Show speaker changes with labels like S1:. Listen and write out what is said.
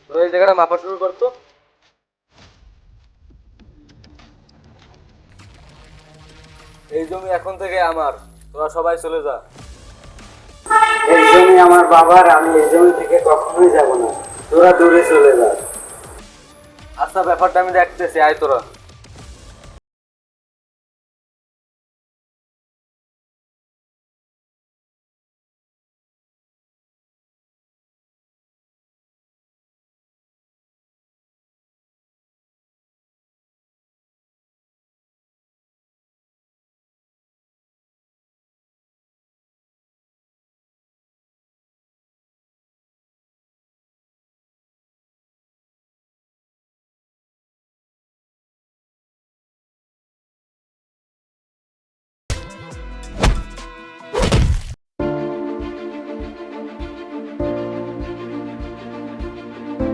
S1: তোরা এই জায়গাটা মাপা শুরু করতো। এই জমি এখন থেকে আমার, তোরা সবাই চলে যা।
S2: এই জমি আমার বাবার, আমি এই জমি থেকে কখনোই যাব না, তোরা দূরে চলে যা।
S1: আচ্ছা, ব্যাপারটা আমি দেখতেছি, আয় তোরা।